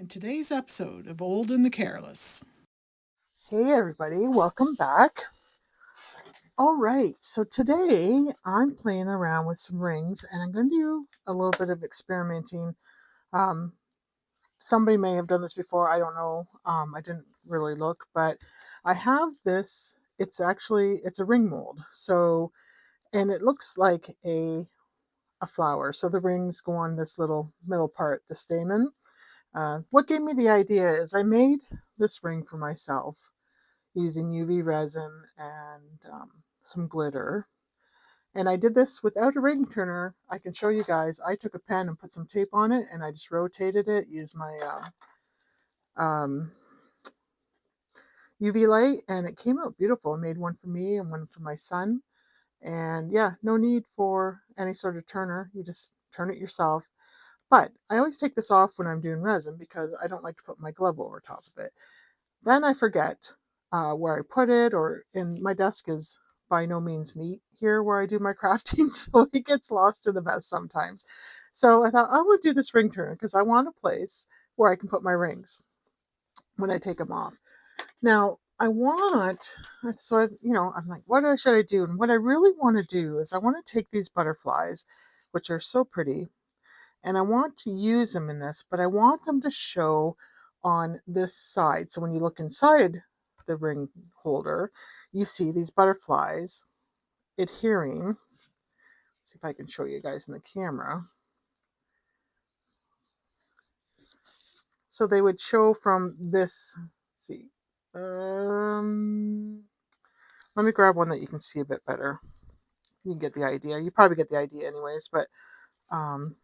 in today's episode of Old and the Careless. Hey everybody, welcome back. All right, so today I'm playing around with some rings and I'm going to do a little bit of experimenting. Um, Somebody may have done this before, I don't know. I didn't really look, but I have this. It's a ring mold. So, and it looks like a flower. So the rings go on this little middle part, the stamen. What gave me the idea is I made this ring for myself using UV resin and some glitter. And I did this without a ring turner. I can show you guys. I took a pen and put some tape on it and I just rotated it, used my um, UV light, and it came out beautiful. I made one for me and one for my son. And yeah, no need for any sort of turner. You just turn it yourself. But I always take this off when I'm doing resin because I don't like to put my glove over top of it. Then I forget where I put it, or in my desk is by no means neat here where I do my crafting, so it gets lost in the mess sometimes. So I thought I would do this ring turner because I want a place where I can put my rings when I take them off. Now I want, I'm like, what should I do? And what I really want to do is I want to take these butterflies, which are so pretty, and I want to use them in this, but I want them to show on this side. So when you look inside the ring holder, you see these butterflies adhering. Let's see if I can show you guys in the camera. So they would show from this. Let's see. Let me grab one that you can see a bit better. You can get the idea. You probably get the idea anyways, but um,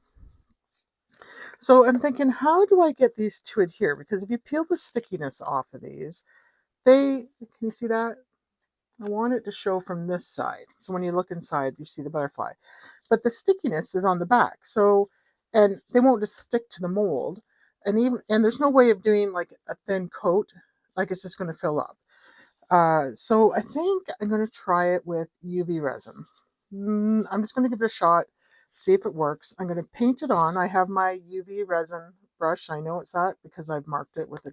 so I'm thinking, how do I get these to adhere? Because if you peel the stickiness off of these, can you see that? I want it to show from this side. So when you look inside, you see the butterfly. But the stickiness is on the back. So, and they won't just stick to the mold. And there's no way of doing like a thin coat, like it's just going to fill up. So I think I'm going to try it with UV resin. I'm just going to give it a shot, see if it works. I'm going to paint it on. I have my UV resin brush. I know it's that because I've marked it with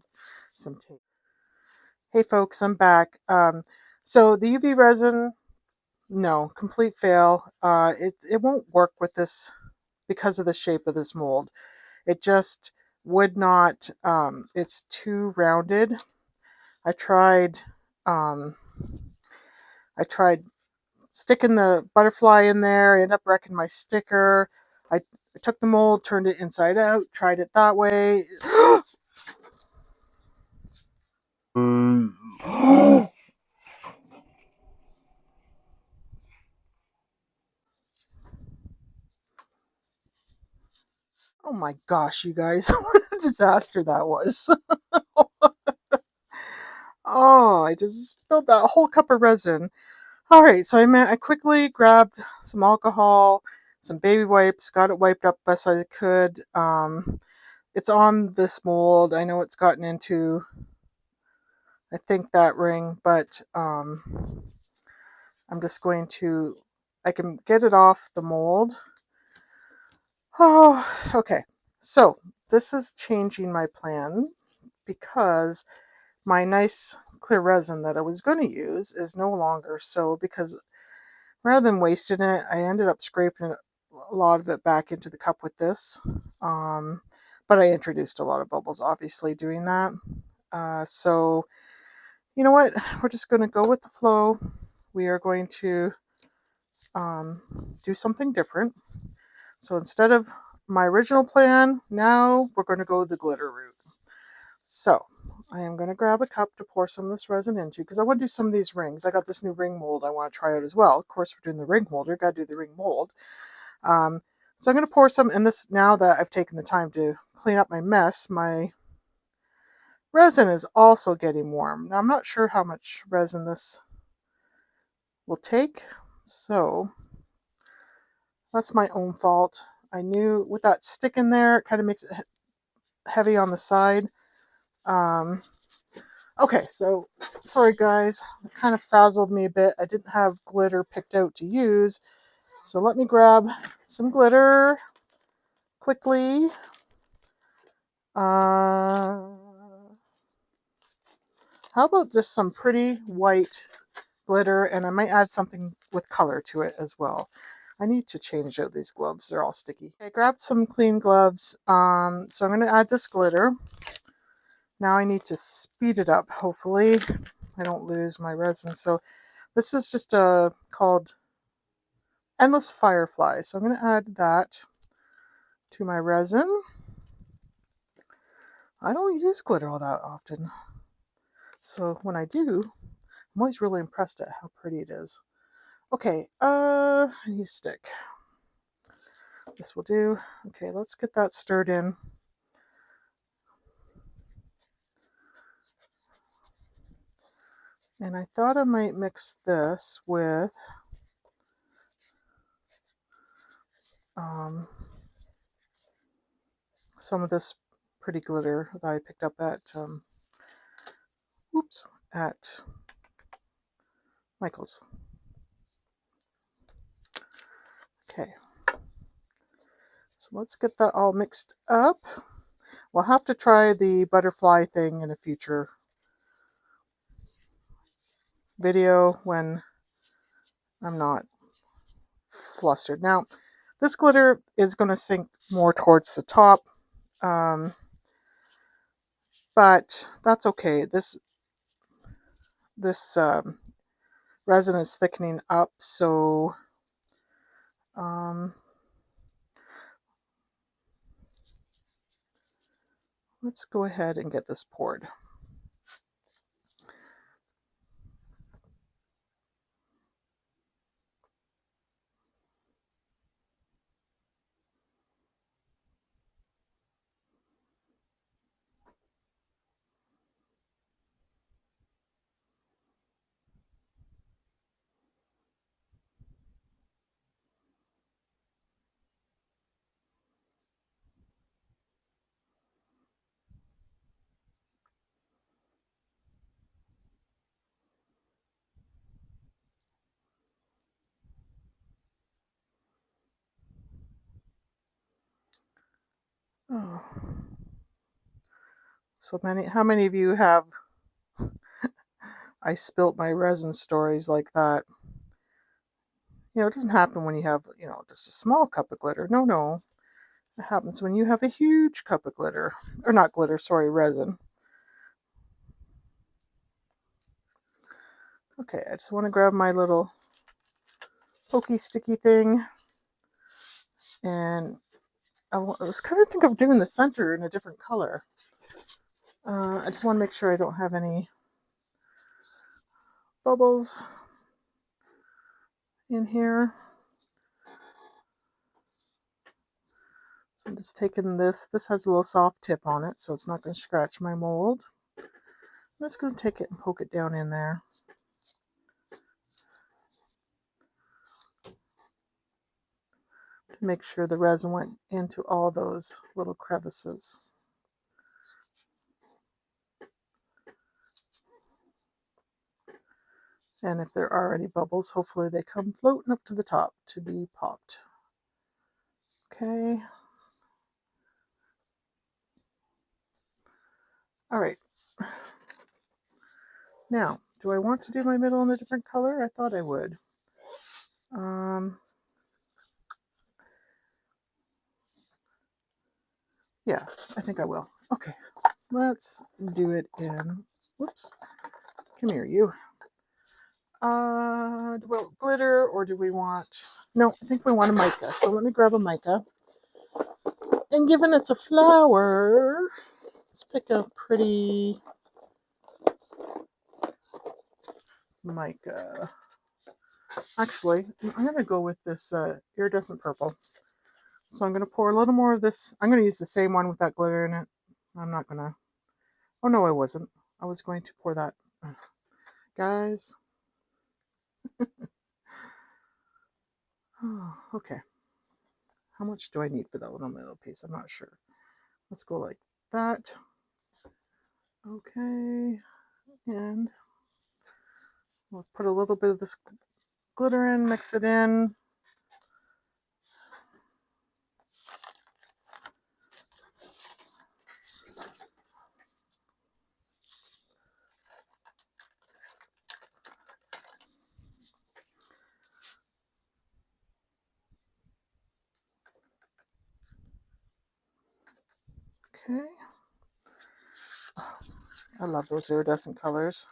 some tape. Hey folks, I'm back. So the UV resin, no, complete fail. It won't work with this because of the shape of this mold. It just would not. It's too rounded. I tried. Um, I tried sticking the butterfly in there. I ended up wrecking my sticker. I took the mold, turned it inside out, tried it that way. Oh my gosh, you guys, what a disaster that was. Oh, I just spilled that whole cup of resin. All right, so I quickly grabbed some alcohol, some baby wipes, got it wiped up best I could. It's on this mold. I know it's gotten into, I think, that ring, but I'm just going to, I can get it off the mold. Oh, okay. So this is changing my plan because my nice clear resin that I was going to use is no longer so, because rather than wasting it, I ended up scraping a lot of it back into the cup with this. But I introduced a lot of bubbles, obviously, doing that. So, you know what? We're just going to go with the flow. We are going to do something different. So instead of my original plan, now we're going to go the glitter route. So I am going to grab a cup to pour some of this resin into because I want to do some of these rings. I got this new ring mold I want to try out as well. Of course, we're doing the ring holder, got to do the ring mold. So I'm going to pour some in this now that I've taken the time to clean up my mess. My resin is also getting warm. Now I'm not sure how much resin this will take, so that's my own fault. I knew with that stick in there, it kind of makes it heavy on the side. Okay, so sorry guys, it kind of frazzled me a bit. I didn't have glitter picked out to use, so let me grab some glitter quickly. How about just some pretty white glitter, and I might add something with color to it as well. I need to change out these gloves. They're all sticky. I grabbed some clean gloves. So I'm going to add this glitter. Now I need to speed it up. Hopefully I don't lose my resin. So this is just called Endless Firefly. So I'm going to add that to my resin. I don't use glitter all that often. So when I do, I'm always really impressed at how pretty it is. Okay, I need a stick. This will do. Okay, let's get that stirred in. And I thought I might mix this with some of this pretty glitter that I picked up at at Michael's. Okay, so let's get that all mixed up. We'll have to try the butterfly thing in a future video when I'm not flustered. Now, this glitter is going to sink more towards the top, but that's okay. This resin is thickening up, so let's go ahead and get this poured. Oh. So many, how many of you have I spilt my resin stories like that? You know, it doesn't happen when you have, just a small cup of glitter. No. It happens when you have a huge cup of glitter. Or not glitter, sorry, resin. Okay, I just want to grab my little pokey sticky thing. And I was kind of thinking of doing the center in a different color. I just want to make sure I don't have any bubbles in here. So I'm just taking this. This has a little soft tip on it, so it's not going to scratch my mold. I'm just going to take it and poke it down in there. To make sure the resin went into all those little crevices. And if there are any bubbles, hopefully they come floating up to the top to be popped. Okay. All right. Now, do I want to do my middle in a different color? I thought I would. Yeah, I think I will. Okay, let's do it in, whoops, come here, you. Do we want glitter or do we want, no, I think we want a mica. So let me grab a mica. And given it's a flower, let's pick a pretty mica. Actually, I'm going to go with this iridescent purple. So I'm going to pour a little more of this. I'm going to use the same one with that glitter in it. I'm not going to, oh no, I wasn't. I was going to pour that. Guys. Oh, okay. How much do I need for that little middle piece? I'm not sure. Let's go like that. Okay. And we'll put a little bit of this glitter in, mix it in. Okay. I love those iridescent colors.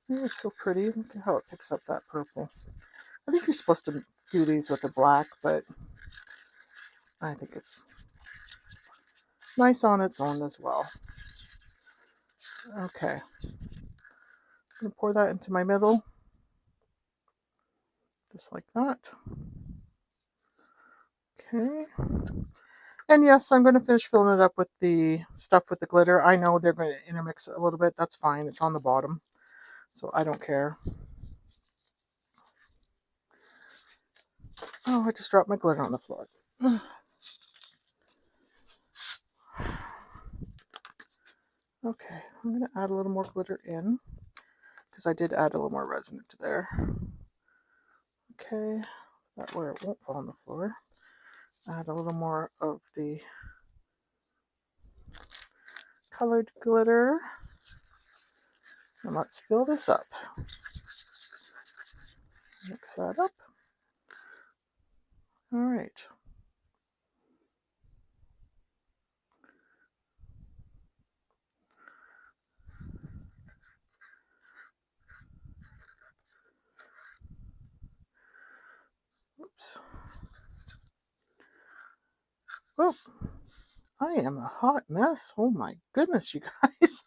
They're so pretty. Look at how it picks up that purple. I think you're supposed to do these with the black, but I think it's nice on its own as well. Okay. I'm going to pour that into my middle. Just like that. Okay. And yes, I'm going to finish filling it up with the stuff with the glitter. I know they're going to intermix it a little bit. That's fine. It's on the bottom, so I don't care. Oh, I just dropped my glitter on the floor. Okay, I'm going to add a little more glitter in because I did add a little more resin into there. Okay, that way it won't fall on the floor. Add a little more of the colored glitter. And let's fill this up. Mix that up. All right. Oops. Oh, I am a hot mess. Oh my goodness, you guys.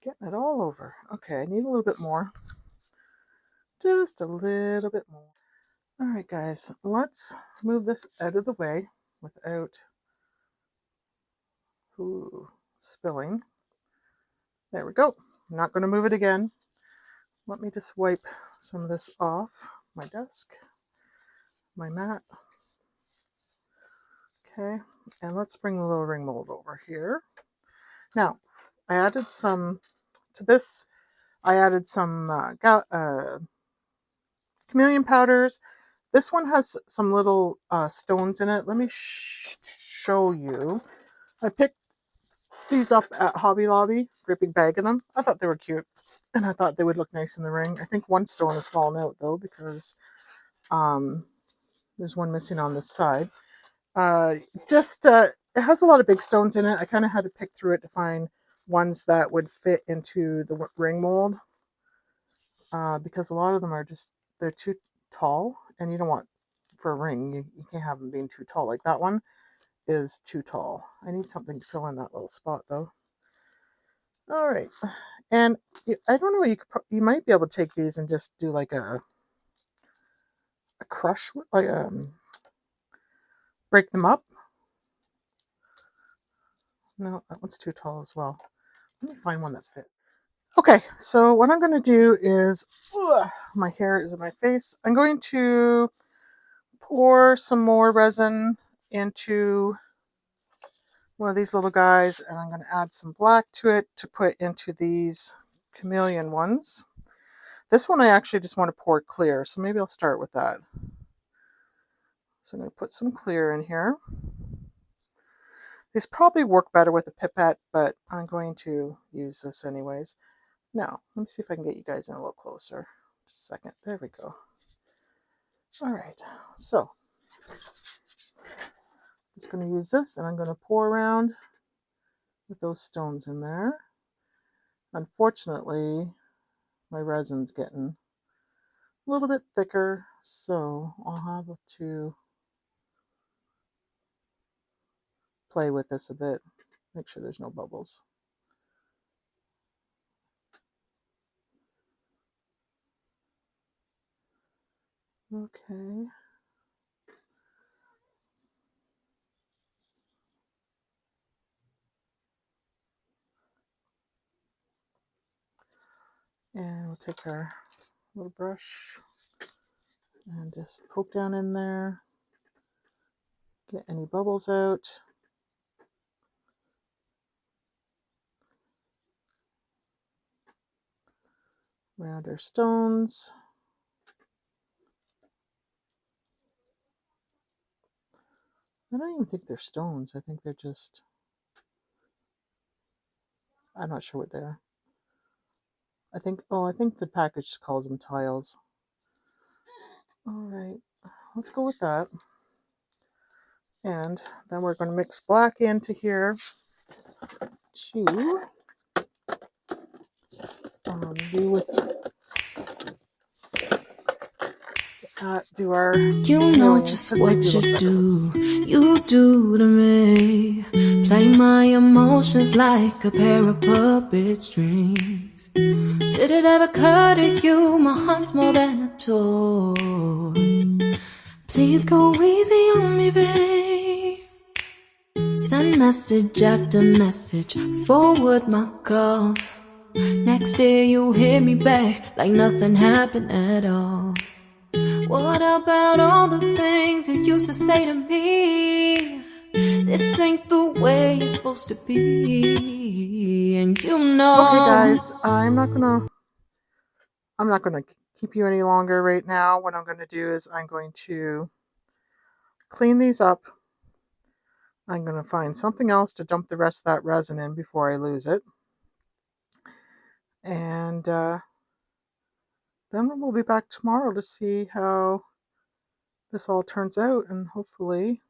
Getting it all over. Okay, I need a little bit more. Just a little bit more. All right, guys, let's move this out of the way without spilling. There we go. I'm not going to move it again. Let me just wipe some of this off my desk, my mat. Okay, and let's bring the little ring mold over here. Now, I added some to this. I added some chameleon powders. This one has some little stones in it. Let me show you. I picked these up at Hobby Lobby, great big bag of them. I thought they were cute, and I thought they would look nice in the ring. I think one stone has fallen out though because there's one missing on this side. It has a lot of big stones in it. I kind of had to pick through it to find ones that would fit into the ring mold because a lot of them are they're too tall, and you don't want for a ring. You can't have them being too tall. Like that one is too tall. I need something to fill in that little spot though. All right, and I don't know. You might be able to take these and just do like a crush, like break them up. No, that one's too tall as well. Let me find one that fits. Okay, so what I'm going to do is, my hair is in my face. I'm going to pour some more resin into one of these little guys, and I'm going to add some black to it to put into these chameleon ones. This one I actually just want to pour clear, so maybe I'll start with that. So I'm going to put some clear in here. These probably work better with a pipette, but I'm going to use this anyways. Now, let me see if I can get you guys in a little closer. Just a second. There we go. All right, so just going to use this, and I'm going to pour around with those stones in there. Unfortunately, my resin's getting a little bit thicker, so I'll have to play with this a bit. Make sure there's no bubbles. Okay. And we'll take our little brush and just poke down in there, get any bubbles out. Around our stones. I don't even think they're stones. I think they're just, I'm not sure what they are. I think the package calls them tiles. All right, let's go with that. And then we're going to mix black into here to do with do our You know just what you do to me. Play my emotions like a pair of puppet strings. Did it ever occur to you my heart's more than a toy? Please go easy on me, babe. Send message after message, forward my calls. Next day you hit me back like nothing happened at all. What about all the things you used to say to me? This ain't the way it's supposed to be, and you know. Okay, guys, I'm not gonna keep you any longer right now. What I'm gonna do is I'm going to clean these up. I'm gonna find something else to dump the rest of that resin in before I lose it, and then we'll be back tomorrow to see how this all turns out, and hopefully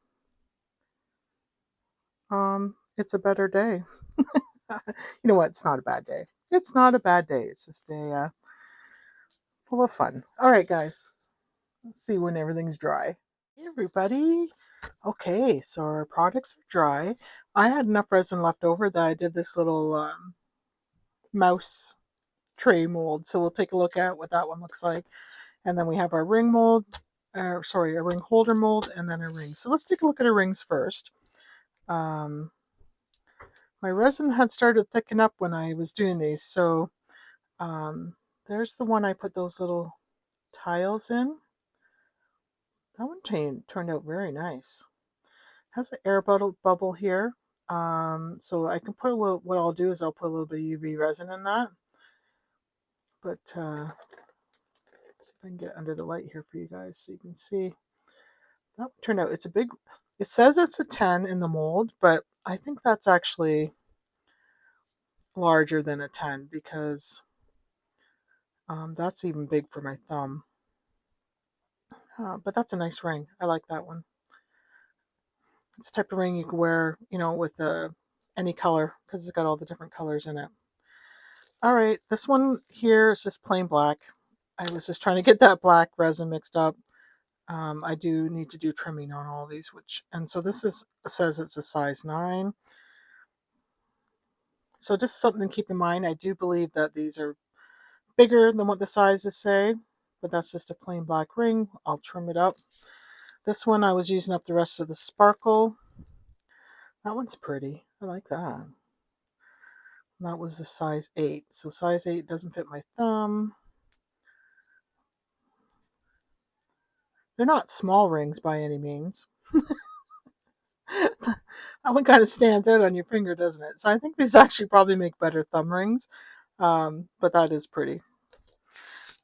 it's a better day. You know what? It's not a bad day. It's not a bad day. It's just a full of fun. All right, guys. Let's see when everything's dry. Hey, everybody. Okay, so our products are dry. I had enough resin left over that I did this little mouse tray mold. So we'll take a look at what that one looks like. And then we have our ring mold, a ring holder mold, and then a ring. So let's take a look at our rings first. My resin had started thicken up when I was doing these. So there's the one I put those little tiles in. That one turned out very nice. Has an air bubble here. So I can put a little, what I'll do is I'll put a little bit of UV resin in that. But let's see if I can get under the light here for you guys so you can see. That turned out, it's a big, it says it's a 10 in the mold, but I think that's actually larger than a 10 because that's even big for my thumb. But that's a nice ring. I like that one. It's the type of ring you can wear, with any color because it's got all the different colors in it. All right, this one here is just plain black. I was just trying to get that black resin mixed up. I do need to do trimming on all these, and so this says it's a size 9. So just something to keep in mind. I do believe that these are bigger than what the sizes say, but that's just a plain black ring. I'll trim it up. This one I was using up the rest of the sparkle. That one's pretty. I like that. That was the size 8. So size 8 doesn't fit my thumb. They're not small rings by any means. That one kind of stands out on your finger, doesn't it? So I think these actually probably make better thumb rings. But that is pretty.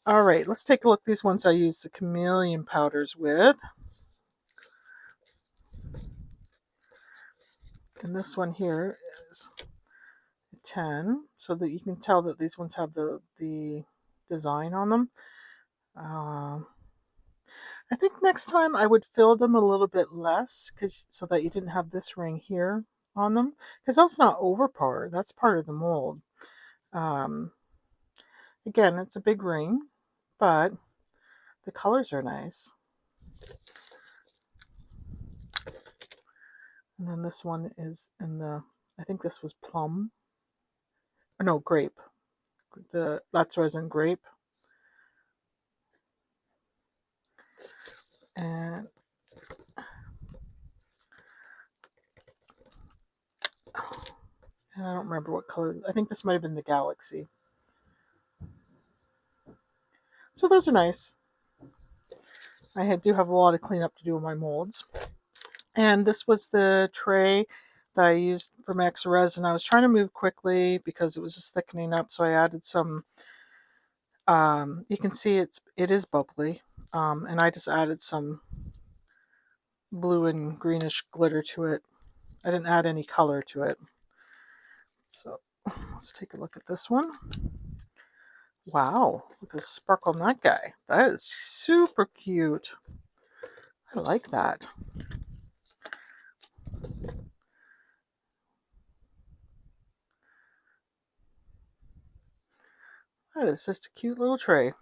All right, let's take a look at these ones I used the chameleon powders with. And this one here is 10, so that you can tell that these ones have the design on them. I think next time I would fill them a little bit less, so that you didn't have this ring here on them, because that's not over par. That's part of the mold. Again, it's a big ring, but the colors are nice. And then this one is in the, I think this was plum. No, grape. That's resin grape. And I don't remember what color. I think this might have been the Galaxy. So those are nice. I do have a lot of cleanup to do with my molds. And this was the tray that I used for my extra resin. I was trying to move quickly because it was just thickening up, so I added some, you can see it is bubbly, and I just added some blue and greenish glitter to it. I didn't add any color to it. So let's take a look at this one. Wow, look at the sparkle nut guy. That is super cute. I like that. That is just a cute little tray.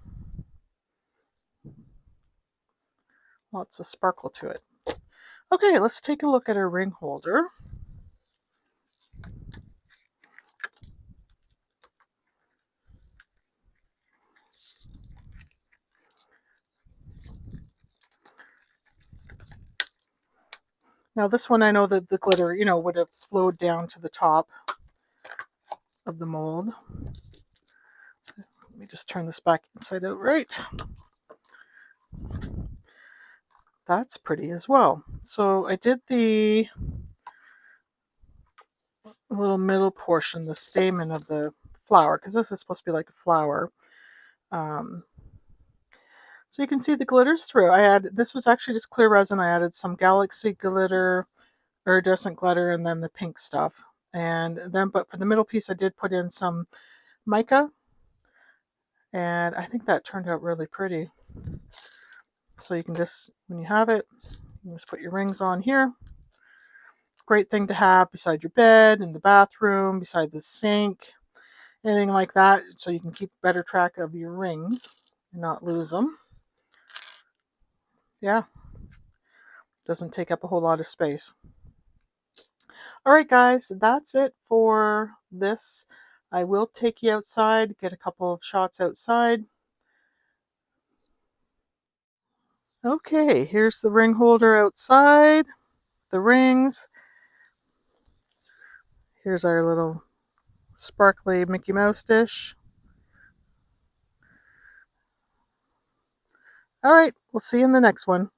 Lots of sparkle to it. Okay, let's take a look at our ring holder. Now this one I know that the glitter, would have flowed down to the top of the mold. Let me just turn this back inside out right. That's pretty as well. So I did the little middle portion, the stamen of the flower, because this is supposed to be like a flower. So you can see the glitters through. This was actually just clear resin. I added some galaxy glitter, iridescent glitter, and then the pink stuff. But for the middle piece, I did put in some mica, and I think that turned out really pretty. So you can just, when you have it, you just put your rings on here. Great thing to have beside your bed, in the bathroom, beside the sink, anything like that, so you can keep better track of your rings and not lose them. Yeah, doesn't take up a whole lot of space. All right, guys, that's it for this. I will take you outside, get a couple of shots outside. Okay, here's the ring holder outside, the rings. Here's our little sparkly Mickey Mouse dish. All right, we'll see you in the next one.